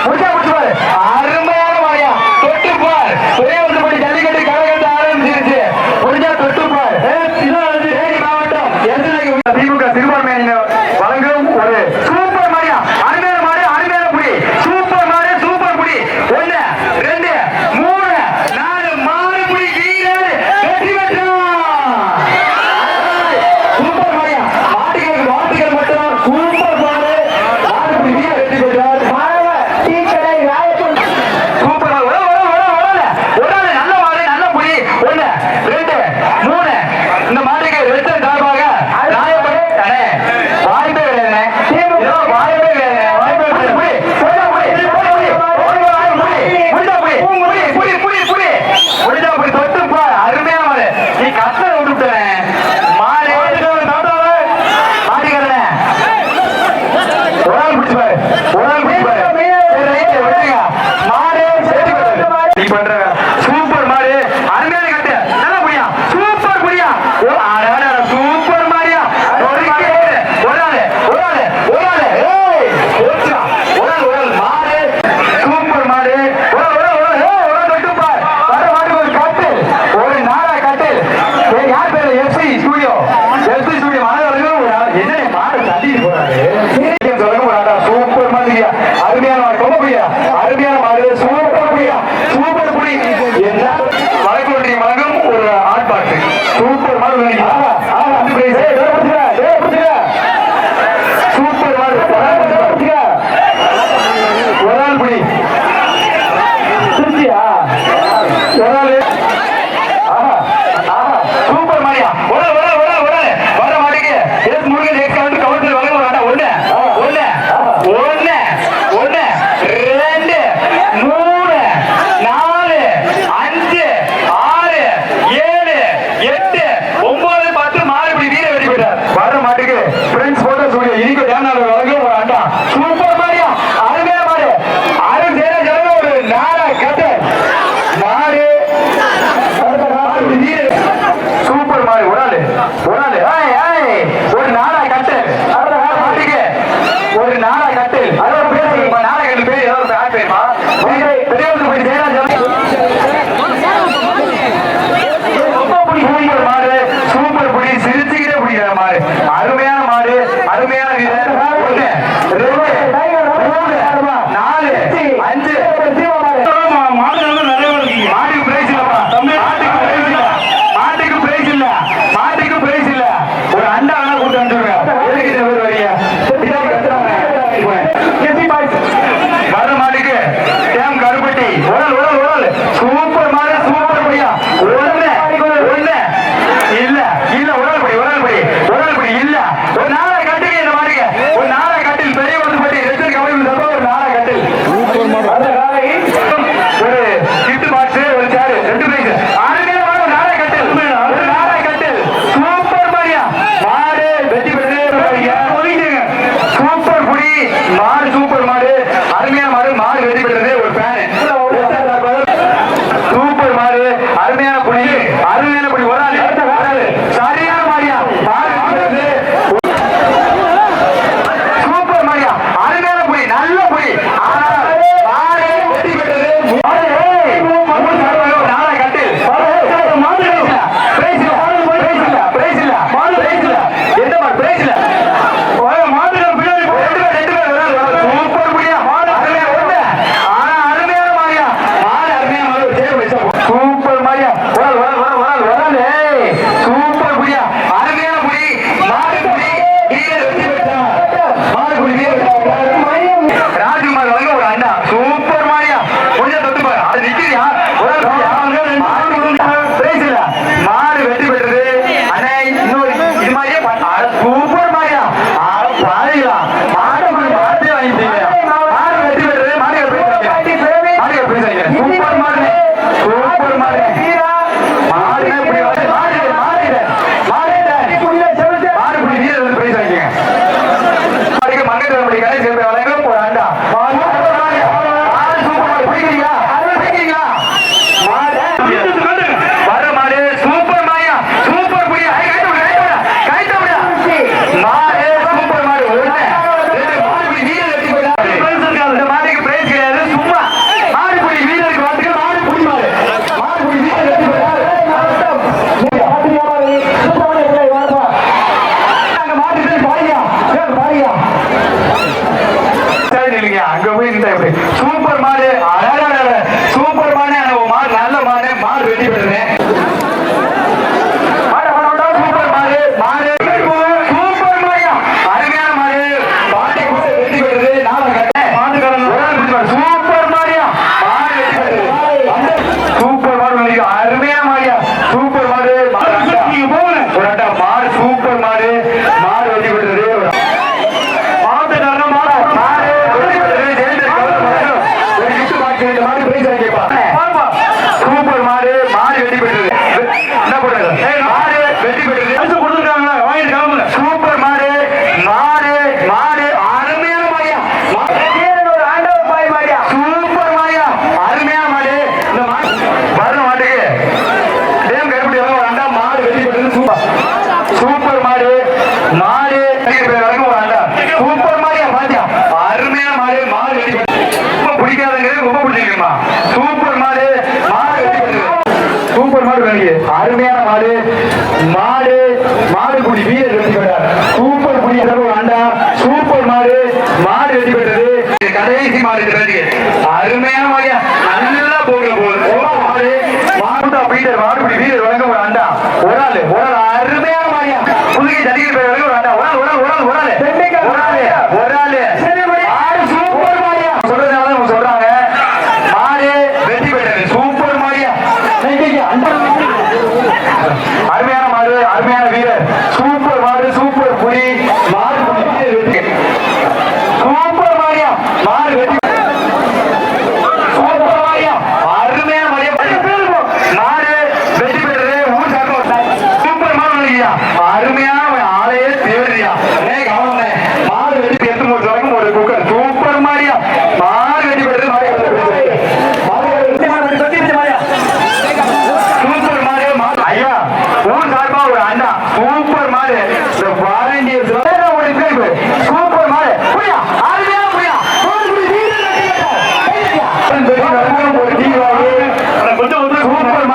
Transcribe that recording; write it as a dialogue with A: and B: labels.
A: முடிச்சா முடிச்சு பாரு. அருமையான மாடியா தொட்டு பார். ஒரே ஒரு படி ஜல்லிக்கட்டு கலகட்டு ஆரம்பிச்சிருச்சு. முடிஞ்சா தொட்டு பார். தேனி மாவட்டம் திமுக சிறுபான்மையின வழங்கும் ஒரு சூப்பர் மாடியா. அருமையான மாடு, அருமையான புடி. சூப்பர் மாடு, சூப்பர் புடி. 1 2 3 4 மாடு புடி வீரர் வெற்றி பெற்றார். சூப்பர் மாடியா. மாடுகளுக்கு வாழ்த்துக்கள் மட்டும். சூப்பர் மாடு, மாடு புடி வீரர் வெற்றி பெற்றார். டீ கடை ராயப்பன் சூப்பர் மாடு. ஒரு நல்ல மாடு, நல்ல புடி. 1 2 3 இந்த மாடுக்கு வெற்றி சார்பாக ராயப்பன் வாய்ப்பே கிடையாது. வாய்ப்பே கிடையாது. வாய்ப்பே அருமையான மாடு. நீ கஷ்ட விட்டு மாடு மாடிக்கிறேன். ஒரு ஆள் பிடிச்சு பாரு. ஒரு ஆள் பிடிச்சு பாரு. சூப்பர் மாடு சூப்பர் மாடு மாடு நல்ல மாடு மாடு வெட்டி பெறுறேன் சூப்பர் மாடு மாடு சூப்பர் மாடியா அருமையான மாடு பாட்டி கூட வெட்டி பெறுறது நாளை சூப்பர் மாடியா மாடு வெட்டி பெறுறது சூப்பர் மாடு அருமையான மாடியா சூப்பர் மாடு ஒரு அட்டா மாடு சூப்பர் மாடு மாடு வெட்டி பெறுறது சூப்பர் மாடு மாடு வெட்டி பெற்றது என்ன பண்றது மாடு வெட்டி பெற்றது கொடுத்துருக்காங்களா வாங்கிட்டு கிளம்புங்க சூப்பர் மாடு மாடு மாடு அருமையான மாடியா ஒரு ஆண்டவர் பாய் மாடியா சூப்பர் மாடியா அருமையான மாடு இந்த மாடு வர்ற மாட்டுக்கு டேம் கருப்படி ஒரு அண்டா மாடு வெட்டி பெற்றது சூப்பர் மாடு மாடு வரைக்கும் ஒரு அண்டா சூப்பர் மாடியா பாத்தியா அருமையான மாடு மாடு வெட்டி பெற்றது ரொம்ப பிடிக்காதங்கிறது ரொம்ப பிடிச்சிருக்குமா சூப்பர் மாடு சூப்பர் மாடு வேணுங்க அருமையான மாடு மாடு மாடு குடி வீரர் வெற்றி பெற்றார் சூப்பர் குடி ஆண்டா சூப்பர் மாடு மாடு வெற்றி பெற்றது கடைசி மாடு அருமையான மாடியா நல்லா போகிற போகுது மாடு மாடு வீரர் மாடு குடி வீரர் வழங்க ஒரு ஆண்டா ஒரு ஆள் அருமையான மாடியா புதுகை ஜல்லிக்கட்டு ஒரு ஆண்டா ஒரு ஆள்